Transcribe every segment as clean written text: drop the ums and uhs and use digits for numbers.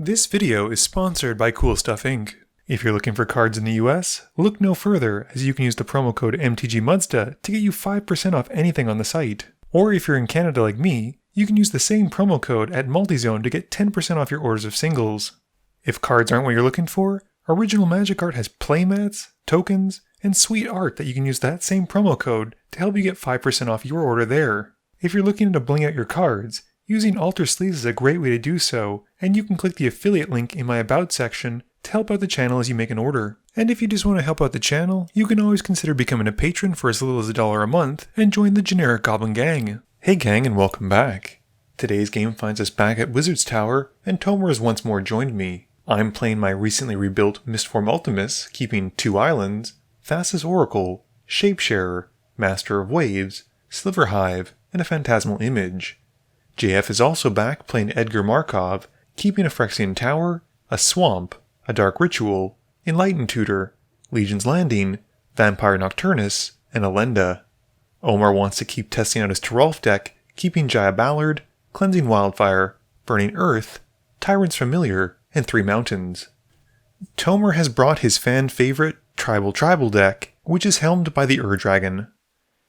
This video is sponsored by Cool Stuff Inc. If you're looking for cards in the US, look no further as you can use the promo code MTGMuddstah to get you 5% off anything on the site. Or if you're in Canada like me, you can use the same promo code at Multizone to get 10% off your orders of singles. If cards aren't what you're looking for, Original Magic Art has playmats, tokens, and sweet art that you can use that same promo code to help you get 5% off your order there. If you're looking to bling out your cards, using Alter Sleeves is a great way to do so, and you can click the affiliate link in my About section to help out the channel as you make an order. And if you just want to help out the channel, you can always consider becoming a patron for as little as $1 a month and join the generic Goblin Gang. Hey gang, and welcome back. Today's game finds us back at Wizard's Tower, and Tomer has once more joined me. I'm playing my recently rebuilt Mistform Ultimus, keeping 2 islands, Thassa's Oracle, Shapesharer, Master of Waves, Sliverhive, and a Phantasmal Image. JF is also back playing Edgar Markov, keeping a Phyrexian Tower, a Swamp, a Dark Ritual, Enlightened Tutor, Legion's Landing, Vampire Nocturnus, and a Lenda. Omar wants to keep testing out his Toralf deck, keeping Jaya Ballard, Cleansing Wildfire, Burning Earth, Tyrant's Familiar, and 3 Mountains. Tomer has brought his fan-favorite Tribal deck, which is helmed by the Ur-Dragon.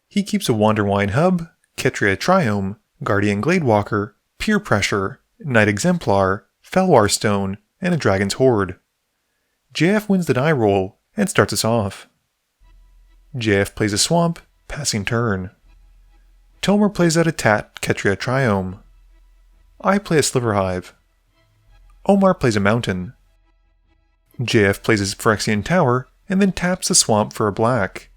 He keeps a Wanderwine Hub, Ketria Triome, Guardian Gladewalker, Peer Pressure, Knight Exemplar, Felwar Stone, and a Dragon's Horde. JF wins the die roll and starts us off. JF plays a Swamp, passing turn. Tomer plays out a Ketria Triome. I play a Sliverhive. Omar plays a Mountain. JF plays his Phyrexian Tower and then taps the Swamp for a black.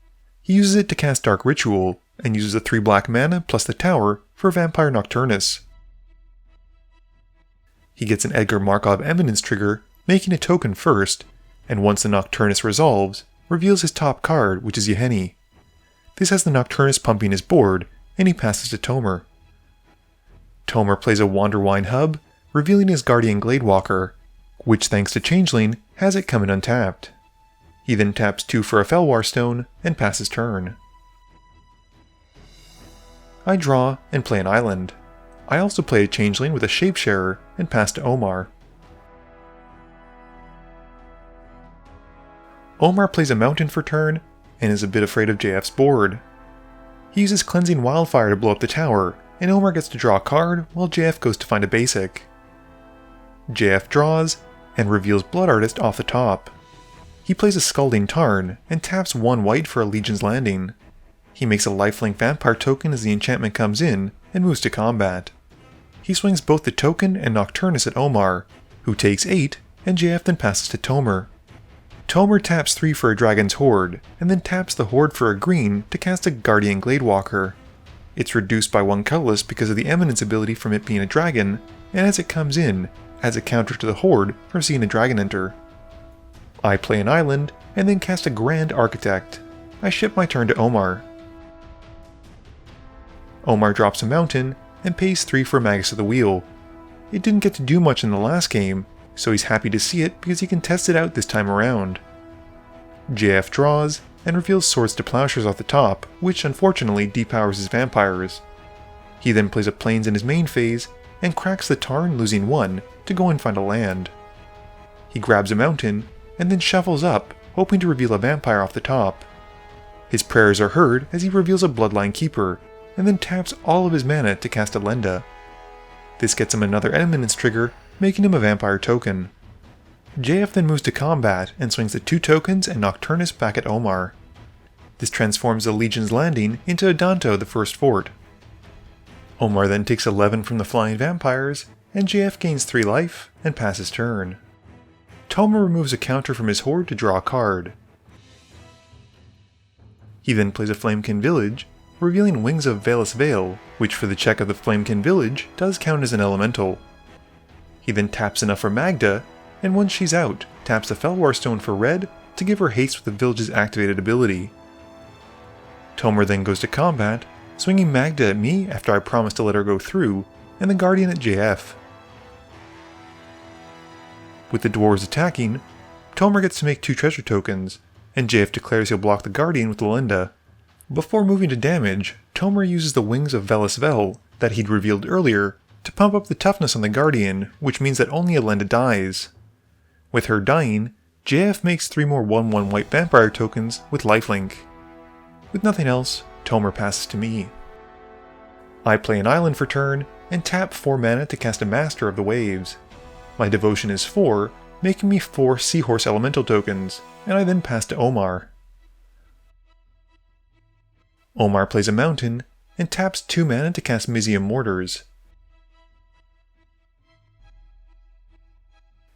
He uses it to cast Dark Ritual and uses the 3 black mana plus the tower for Vampire Nocturnus. He gets an Edgar Markov Eminence trigger, making a token first, and once the Nocturnus resolves, reveals his top card, which is Yahenni. This has the Nocturnus pumping his board, and he passes to Tomer. Tomer plays a Wanderwine Hub, revealing his Guardian Gladewalker, which thanks to Changeling, has it coming untapped. He then taps 2 for a Felwar Stone, and passes turn. I draw and play an island. I also play a Changeling with a Shapesharer and pass to Omar. Omar plays a Mountain for turn and is a bit afraid of JF's board. He uses Cleansing Wildfire to blow up the tower, and Omar gets to draw a card while JF goes to find a basic. JF draws and reveals Blood Artist off the top. He plays a Scalding Tarn and taps 1 white for a Legion's Landing. He makes a lifelink vampire token as the enchantment comes in and moves to combat. He swings both the token and Nocturnus at Omar, who takes 8, and JF then passes to Tomer. Tomer taps 3 for a Dragon's Horde, and then taps the Horde for a green to cast a Guardian Gladewalker. It's reduced by 1 colorless because of the Eminence ability from it being a dragon, and as it comes in, adds a counter to the Horde for seeing a dragon enter. I play an island, and then cast a Grand Architect. I ship my turn to Omar. Omar drops a Mountain, and pays 3 for Magus of the Wheel. It didn't get to do much in the last game, so he's happy to see it because he can test it out this time around. JF draws, and reveals Swords to Plowshares off the top, which unfortunately depowers his vampires. He then plays a Plains in his main phase, and cracks the Tarn, losing 1, to go and find a land. He grabs a Mountain, and then shuffles up, hoping to reveal a vampire off the top. His prayers are heard as he reveals a Bloodline Keeper, and then taps all of his mana to cast a Lenda. This gets him another Eminence trigger, making him a vampire token. JF then moves to combat and swings the 2 tokens and Nocturnus back at Omar. This transforms the Legion's Landing into Adanto, the first fort. Omar then takes 11 from the flying vampires, and JF gains 3 life and passes turn. Tomer removes a counter from his Horde to draw a card. He then plays a Flamekin Village, revealing Wings of Valus Vale, which for the check of the Flamekin Village does count as an elemental. He then taps enough for Magda, and once she's out, taps the Felwar Stone for red to give her haste with the village's activated ability. Tomer then goes to combat, swinging Magda at me after I promise to let her go through, and the Guardian at JF. With the dwarves attacking, Tomer gets to make 2 treasure tokens, and JF declares he'll block the Guardian with the Lenda. Before moving to damage, Tomer uses the Wings of Valus Vale that he'd revealed earlier to pump up the toughness on the Guardian, which means that only Elenda dies. With her dying, JF makes 3 more 1/1 white vampire tokens with lifelink. With nothing else, Tomer passes to me. I play an island for turn, and tap 4 mana to cast a Master of the Waves. My devotion is 4, making me 4 Seahorse Elemental tokens, and I then pass to Omar. Omar plays a mountain, and taps 2 mana to cast Mizium Mortars.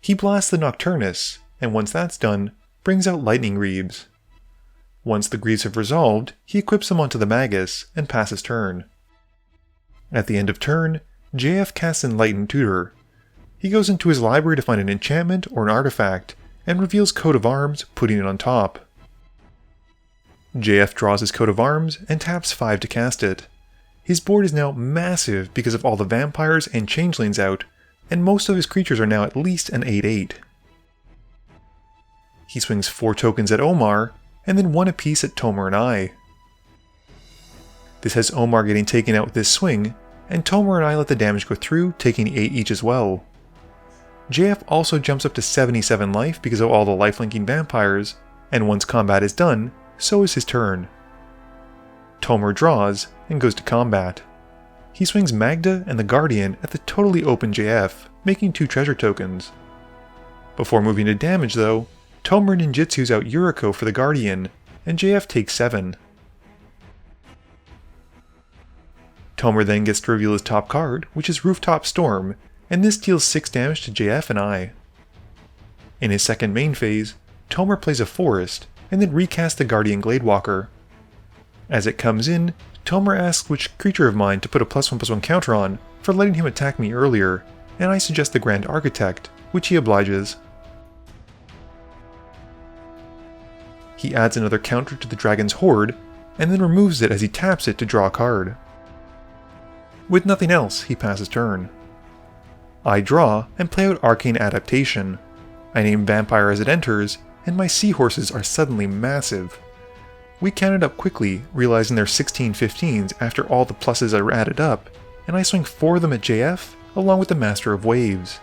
He blasts the Nocturnus, and once that's done, brings out Lightning Greaves. Once the Greaves have resolved, he equips them onto the Magus, and passes turn. At the end of turn, JF casts Enlightened Tutor. He goes into his library to find an enchantment or an artifact, and reveals Coat of Arms, putting it on top. JF draws his Coat of Arms, and taps 5 to cast it. His board is now massive because of all the vampires and changelings out, and most of his creatures are now at least an 8/8. He swings 4 tokens at Omar, and then 1 apiece at Tomer and I. This has Omar getting taken out with this swing, and Tomer and I let the damage go through, taking 8 each as well. JF also jumps up to 77 life because of all the lifelinking vampires, and once combat is done, so is his turn. Tomer draws, and goes to combat. He swings Magda and the Guardian at the totally open JF, making 2 treasure tokens. Before moving to damage though, Tomer ninjutsus out Yuriko for the Guardian, and JF takes 7. Tomer then gets to reveal his top card, which is Rooftop Storm, and this deals 6 damage to JF and I. In his second main phase, Tomer plays a Forest, and then recasts the Guardian Gladewalker. As it comes in, Tomer asks which creature of mine to put a +1/+1 counter on for letting him attack me earlier, and I suggest the Grand Architect, which he obliges. He adds another counter to the Dragon's Horde, and then removes it as he taps it to draw a card. With nothing else, he passes turn. I draw and play out Arcane Adaptation. I name Vampire as it enters, and my seahorses are suddenly massive. We counted up quickly, realizing they're 16/15s after all the pluses are added up, and I swing 4 of them at JF, along with the Master of Waves.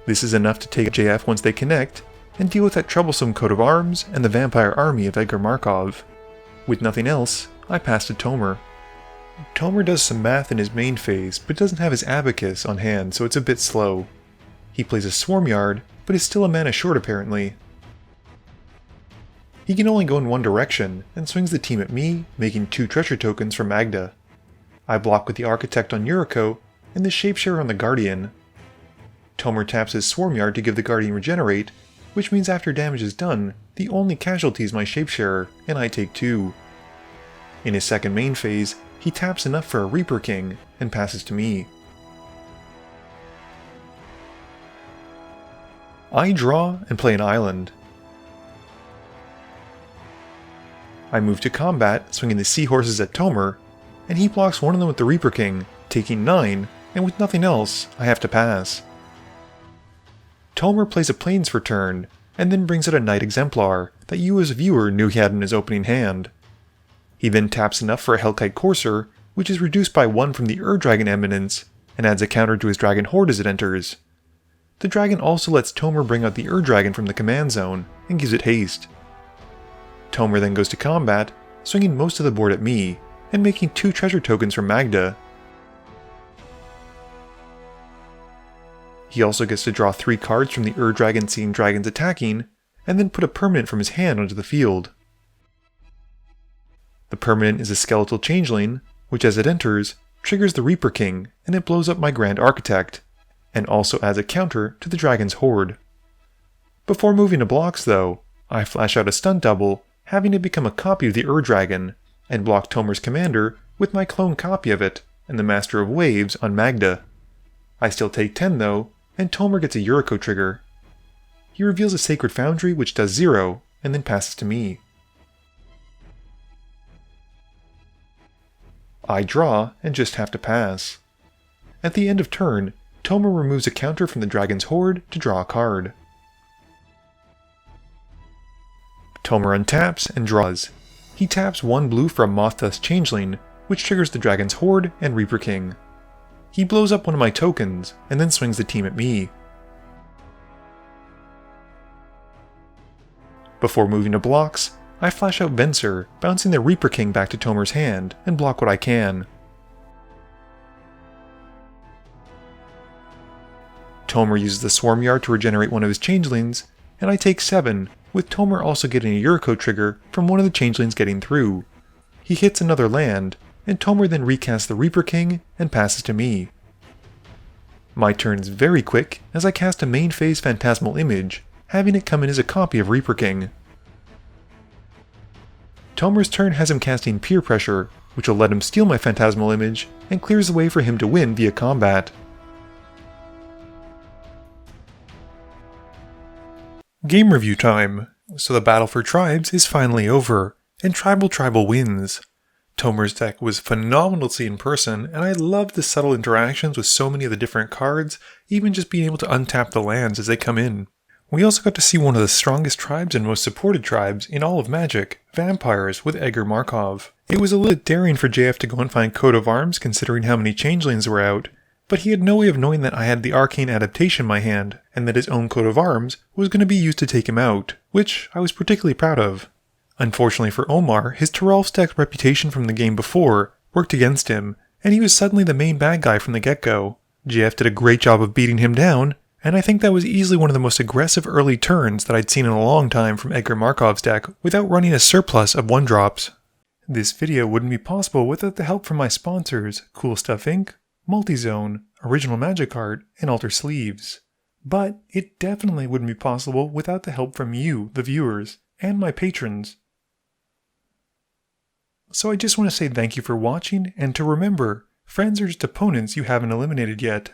This is enough to take JF once they connect, and deal with that troublesome Coat of Arms and the vampire army of Edgar Markov. With nothing else, I pass to Tomer. Tomer does some math in his main phase, but doesn't have his Abacus on hand, so it's a bit slow. He plays a Swarmyard, but is still a mana short apparently. He can only go in one direction, and swings the team at me, making 2 treasure tokens from Magda. I block with the Architect on Yuriko, and the Shapeshare on the Guardian. Tomer taps his Swarmyard to give the Guardian regenerate, which means after damage is done, the only casualty is my Shapesharer, and I take 2. In his second main phase, he taps enough for a Reaper King, and passes to me. I draw and play an island. I move to combat, swinging the Seahorses at Tomer, and he blocks one of them with the Reaper King, taking 9, and with nothing else, I have to pass. Tomer plays a Plains for turn, and then brings out a Knight Exemplar that you as a viewer knew he had in his opening hand. He then taps enough for a Hellkite Courser, which is reduced by 1 from the Ur-Dragon Eminence, and adds a counter to his Dragon Horde as it enters. The dragon also lets Tomer bring out the Ur-Dragon from the command zone, and gives it haste. Tomer then goes to combat, swinging most of the board at me, and making 2 treasure tokens from Magda. He also gets to draw 3 cards from the Ur-Dragon seeing dragons attacking, and then put a permanent from his hand onto the field. The permanent is a Skeletal Changeling, which as it enters, triggers the Reaper King, and it blows up my Grand Architect, and also adds a counter to the Dragon's Horde. Before moving to blocks though, I flash out a stunt double, having it become a copy of the Ur-Dragon, and block Tomer's commander with my clone copy of it, and the Master of Waves on Magda. I still take 10 though, and Tomer gets a Yuriko trigger. He reveals a Sacred Foundry which does 0, and then passes to me. I draw, and just have to pass. At the end of turn, Tomer removes a counter from the Dragon's Horde to draw a card. Tomer untaps and draws. He taps 1 blue for a Mistform Changeling, which triggers the Dragon's Horde and Reaper King. He blows up one of my tokens, and then swings the team at me. Before moving to blocks, I flash out Venser, bouncing the Reaper King back to Tomer's hand, and block what I can. Tomer uses the Swarm Yard to regenerate one of his changelings, and I take 7, with Tomer also getting a Yuriko trigger from one of the changelings getting through. He hits another land, and Tomer then recasts the Reaper King and passes to me. My turn is very quick as I cast a main phase Phantasmal Image, having it come in as a copy of Reaper King. Tomer's turn has him casting Peer Pressure, which will let him steal my Phantasmal Image and clears the way for him to win via combat. Game review time. So the battle for tribes is finally over, and Tribal wins. Tomer's deck was phenomenal to see in person, and I loved the subtle interactions with so many of the different cards, even just being able to untap the lands as they come in. We also got to see one of the strongest tribes and most supported tribes in all of Magic, Vampires, with Edgar Markov. It was a little daring for JF to go and find Coat of Arms considering how many changelings were out, but he had no way of knowing that I had the Arcane Adaptation in my hand, and that his own Coat of Arms was going to be used to take him out, which I was particularly proud of. Unfortunately for Omar, his Toralf deck's reputation from the game before worked against him, and he was suddenly the main bad guy from the get-go. JF did a great job of beating him down, and I think that was easily one of the most aggressive early turns that I'd seen in a long time from Edgar Markov's deck without running a surplus of 1-drops. This video wouldn't be possible without the help from my sponsors, Cool Stuff Inc., Multizone, Original Magic Art, and Alter Sleeves. But it definitely wouldn't be possible without the help from you, the viewers, and my patrons. So I just want to say thank you for watching, and to remember, friends are just opponents you haven't eliminated yet.